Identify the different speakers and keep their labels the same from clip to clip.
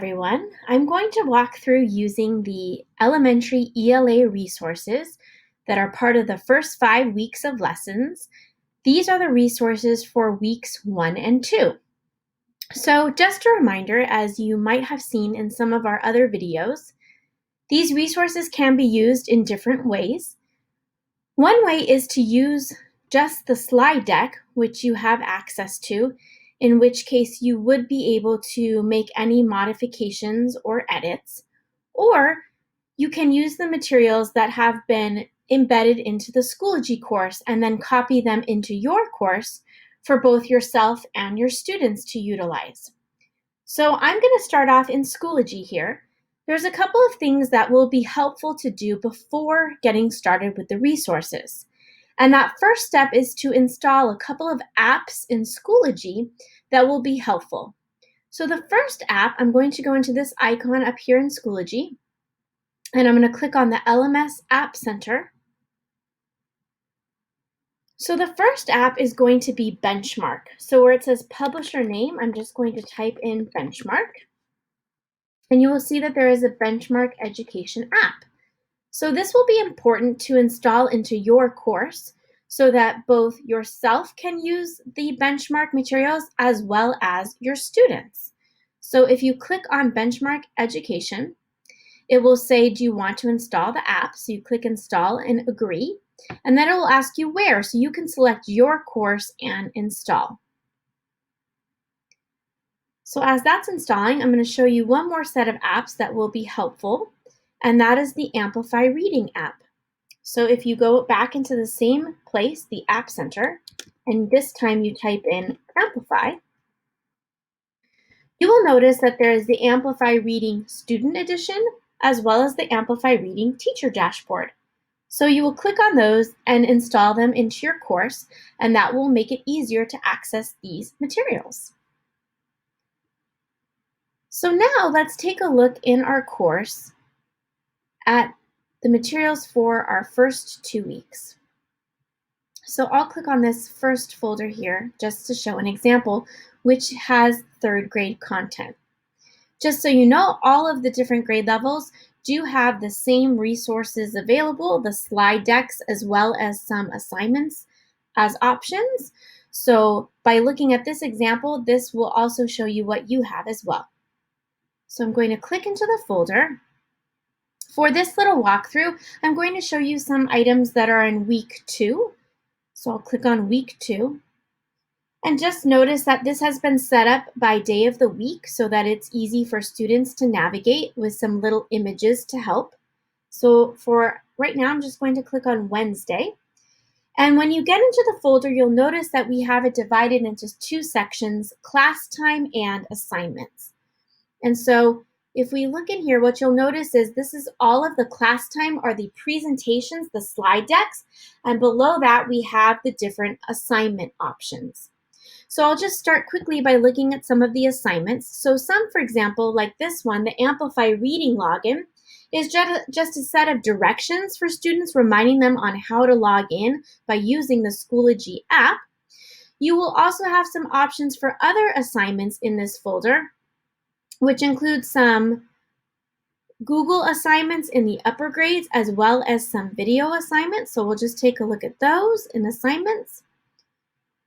Speaker 1: everyone. I'm going to walk through using the elementary ELA resources that are part of the first 5 weeks of lessons. These are the resources for weeks 1 and 2. So just a reminder, as you might have seen in some of our other videos, these resources can be used in different ways. One way is to use just the slide deck, which you have access to, in which case you would be able to make any modifications or edits, or you can use the materials that have been embedded into the Schoology course and then copy them into your course for both yourself and your students to utilize. So I'm going to start off in Schoology here. There's a couple of things that will be helpful to do before getting started with the resources. And that first step is to install a couple of apps in Schoology that will be helpful. So the first app, I'm going to go into this icon up here in Schoology, and I'm going to click on the LMS App Center. So the first app is going to be Benchmark. So where it says publisher name, I'm just going to type in Benchmark. And you will see that there is a Benchmark Education app. So this will be important to install into your course so that both yourself can use the Benchmark materials as well as your students. So if you click on Benchmark Education, it will say, do you want to install the app? So you click install and agree, and then it will ask you where, so you can select your course and install. So as that's installing, I'm going to show you one more set of apps that will be helpful, and that is the Amplify Reading app. So if you go back into the same place, the App Center, and this time you type in Amplify, you will notice that there is the Amplify Reading Student Edition as well as the Amplify Reading Teacher Dashboard. So you will click on those and install them into your course, and that will make it easier to access these materials. So now let's take a look in our course at the materials for our first 2 weeks. So I'll click on this first folder here just to show an example, which has 3rd grade content. Just so you know, all of the different grade levels do have the same resources available, the slide decks as well as some assignments as options. So by looking at this example, this will also show you what you have as well. So I'm going to click into the folder. For this little walkthrough, I'm going to show you some items that are in week 2. So I'll click on week 2. And just notice that this has been set up by day of the week so that it's easy for students to navigate with some little images to help. So for right now, I'm just going to click on Wednesday. And when you get into the folder, you'll notice that we have it divided into 2 sections, class time and assignments. And so if we look in here, what you'll notice is this is all of the class time are the presentations, the slide decks, and below that we have the different assignment options. So I'll just start quickly by looking at some of the assignments. So some, for example, like this one, the Amplify Reading login, is just a set of directions for students reminding them on how to log in by using the Schoology app. You will also have some options for other assignments in this folder, which include some Google assignments in the upper grades as well as some video assignments. So we'll just take a look at those in assignments.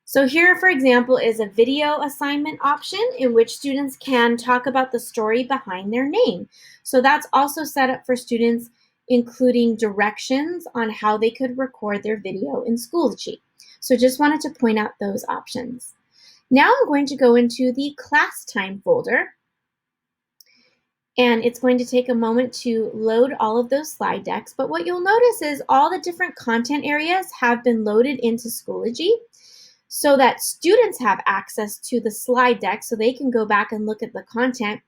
Speaker 1: So here, for example, is a video assignment option in which students can talk about the story behind their name. So that's also set up for students, including directions on how they could record their video in Schoology. So just wanted to point out those options. Now I'm going to go into the class time folder. And it's going to take a moment to load all of those slide decks. But what you'll notice is all the different content areas have been loaded into Schoology so that students have access to the slide deck so they can go back and look at the content.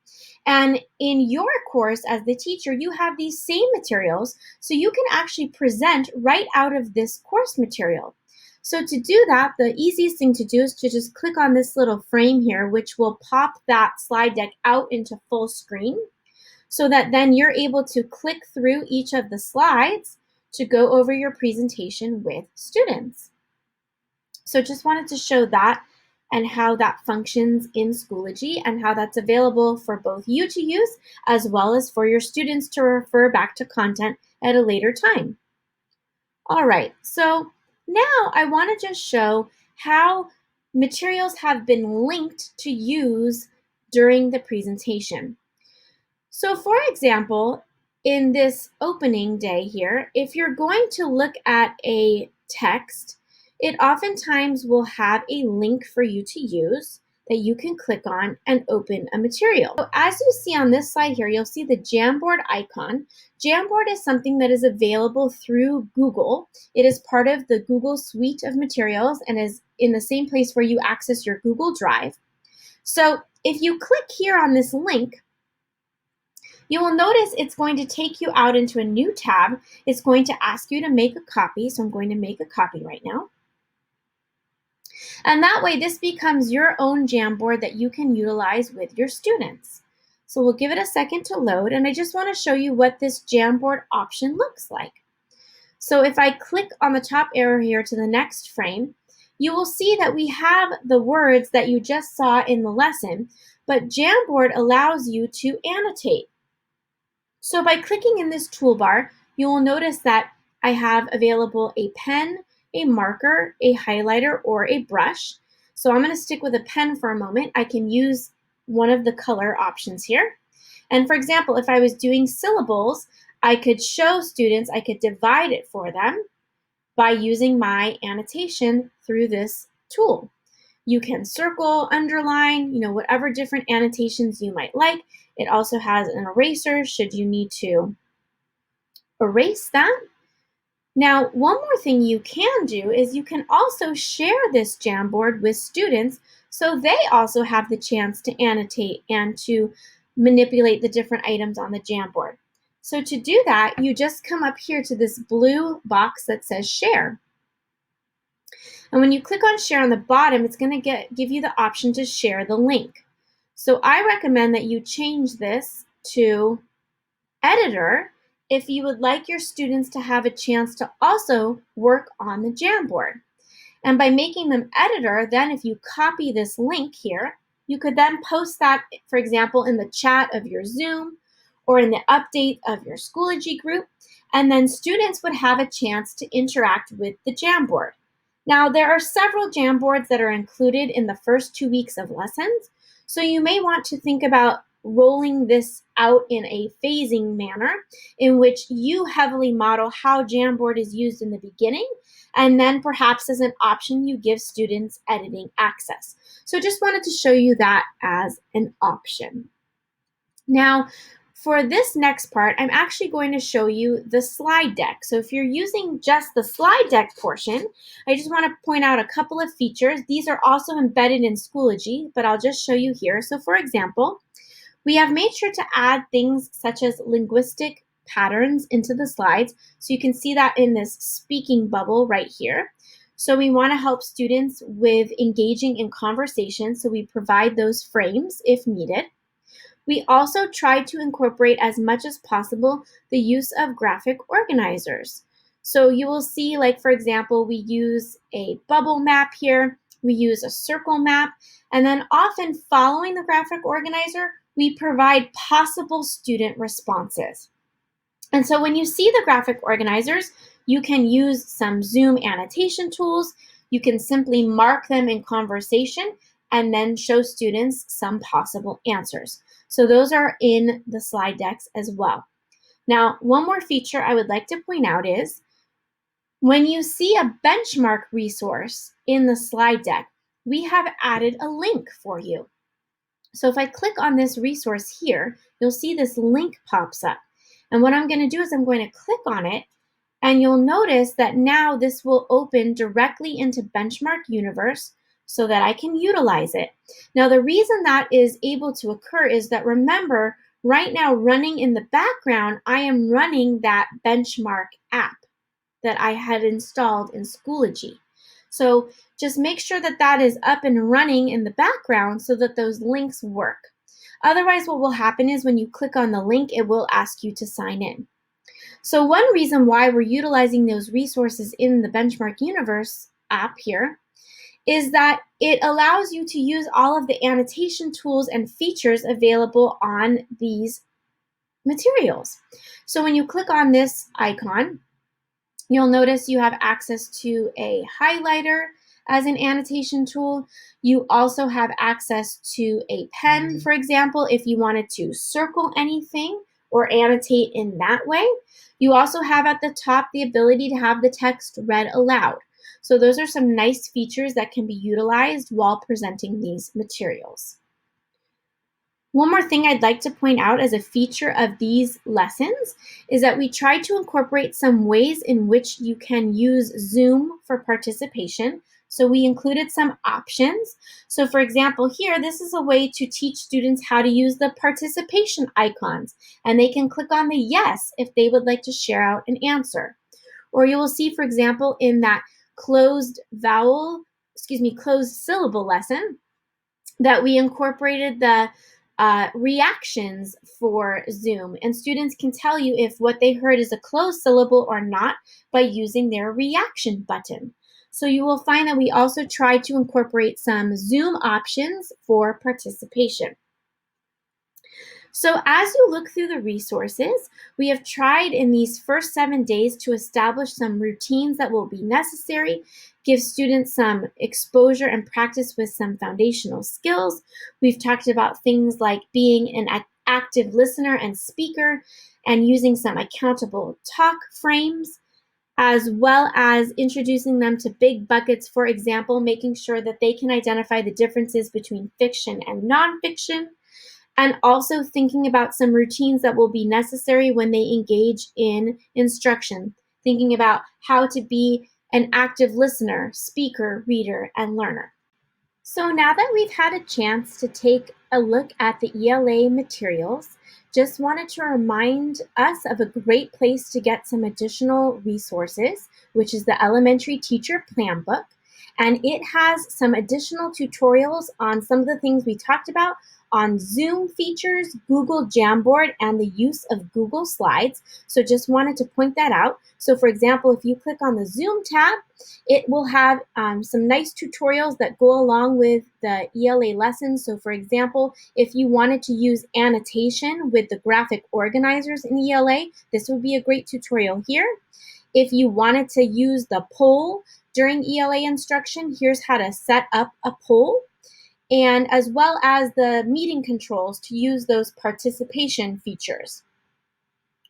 Speaker 1: And in your course as the teacher, you have these same materials, so you can actually present right out of this course material. So to do that, the easiest thing to do is to just click on this little frame here, which will pop that slide deck out into full screen, so that then you're able to click through each of the slides to go over your presentation with students. So just wanted to show that and how that functions in Schoology and how that's available for both you to use as well as for your students to refer back to content at a later time. All right, so now I want to just show how materials have been linked to use during the presentation. So for example, in this opening day here, if you're going to look at a text, it oftentimes will have a link for you to use that you can click on and open a material. So as you see on this slide here, you'll see the Jamboard icon. Jamboard is something that is available through Google. It is part of the Google suite of materials and is in the same place where you access your Google Drive. So if you click here on this link, you will notice it's going to take you out into a new tab. It's going to ask you to make a copy, so I'm going to make a copy right now. And that way, this becomes your own Jamboard that you can utilize with your students. So we'll give it a second to load, and I just want to show you what this Jamboard option looks like. So if I click on the top arrow here to the next frame, you will see that we have the words that you just saw in the lesson, but Jamboard allows you to annotate. So by clicking in this toolbar, you will notice that I have available a pen, a marker, a highlighter, or a brush. So I'm going to stick with a pen for a moment. I can use one of the color options here. And for example, if I was doing syllables, I could show students, I could divide it for them by using my annotation through this tool. You can circle, underline, whatever different annotations you might like. It also has an eraser should you need to erase that. Now, one more thing you can do is you can also share this Jamboard with students so they also have the chance to annotate and to manipulate the different items on the Jamboard. So to do that, you just come up here to this blue box that says Share. And when you click on Share on the bottom, it's going to give you the option to share the link. So I recommend that you change this to Editor if you would like your students to have a chance to also work on the Jamboard. And by making them Editor, then if you copy this link here, you could then post that, for example, in the chat of your Zoom or in the update of your Schoology group, and then students would have a chance to interact with the Jamboard. Now, there are several Jamboards that are included in the first 2 weeks of lessons, so you may want to think about rolling this out in a phasing manner in which you heavily model how Jamboard is used in the beginning, and then perhaps as an option, you give students editing access. So just wanted to show you that as an option. Now, for this next part, I'm actually going to show you the slide deck. So if you're using just the slide deck portion, I just want to point out a couple of features. These are also embedded in Schoology, but I'll just show you here. So for example, we have made sure to add things such as linguistic patterns into the slides. So you can see that in this speaking bubble right here. So we want to help students with engaging in conversation. So we provide those frames if needed. We also try to incorporate as much as possible the use of graphic organizers. So you will see, like, for example, we use a bubble map here, we use a circle map, and then often following the graphic organizer, we provide possible student responses. And so when you see the graphic organizers, you can use some Zoom annotation tools. You can simply mark them in conversation and then show students some possible answers. So those are in the slide decks as well. Now, one more feature I would like to point out is when you see a benchmark resource in the slide deck, we have added a link for you. So if I click on this resource here, you'll see this link pops up. And what I'm going to do is I'm going to click on it, and you'll notice that now this will open directly into Benchmark Universe so that I can utilize it. Now, the reason that is able to occur is that, remember, right now running in the background, I am running that Benchmark app that I had installed in Schoology. So just make sure that that is up and running in the background so that those links work. Otherwise, what will happen is when you click on the link, it will ask you to sign in. So one reason why we're utilizing those resources in the Benchmark Universe app here is that it allows you to use all of the annotation tools and features available on these materials. So when you click on this icon, you'll notice you have access to a highlighter as an annotation tool. You also have access to a pen, for example, if you wanted to circle anything or annotate in that way. You also have at the top the ability to have the text read aloud. So those are some nice features that can be utilized while presenting these materials. One more thing I'd like to point out as a feature of these lessons is that we tried to incorporate some ways in which you can use Zoom for participation. So we included some options. So for example, here, this is a way to teach students how to use the participation icons, and they can click on the yes if they would like to share out an answer. Or you will see, for example, in that closed syllable lesson, that we incorporated the reactions for Zoom, and students can tell you if what they heard is a closed syllable or not by using their reaction button. So you will find that we also tried to incorporate some Zoom options for participation. So as you look through the resources, we have tried in these first 7 days to establish some routines that will be necessary, give students some exposure and practice with some foundational skills. We've talked about things like being an active listener and speaker and using some accountable talk frames, as well as introducing them to big buckets, for example, making sure that they can identify the differences between fiction and nonfiction, and also thinking about some routines that will be necessary when they engage in instruction, thinking about how to be an active listener, speaker, reader, and learner. So now that we've had a chance to take a look at the ELA materials, just wanted to remind us of a great place to get some additional resources, which is the Elementary Teacher Plan Book. And it has some additional tutorials on some of the things we talked about on Zoom features, Google Jamboard, and the use of Google Slides. So just wanted to point that out. So for example, if you click on the Zoom tab, it will have some nice tutorials that go along with the ELA lessons. So for example, if you wanted to use annotation with the graphic organizers in ELA, this would be a great tutorial here. If you wanted to use the poll during ELA instruction, here's how to set up a poll, and as well as the meeting controls to use those participation features.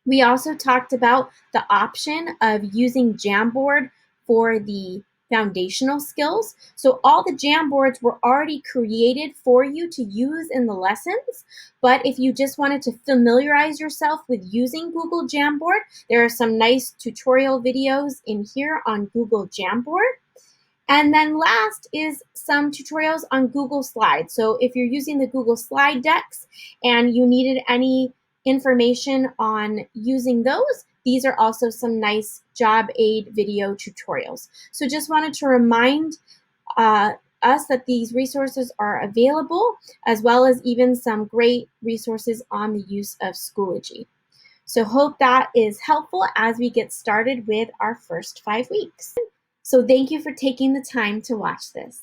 Speaker 1: We also talked about the option of using Jamboard for the foundational skills. So all the Jamboards were already created for you to use in the lessons, but if you just wanted to familiarize yourself with using Google Jamboard, there are some nice tutorial videos in here on Google Jamboard. And then last is some tutorials on Google Slides. So if you're using the Google Slide decks and you needed any information on using those, these are also some nice job aid video tutorials. So just wanted to remind us that these resources are available, as well as even some great resources on the use of Schoology. So hope that is helpful as we get started with our first 5 weeks. So thank you for taking the time to watch this.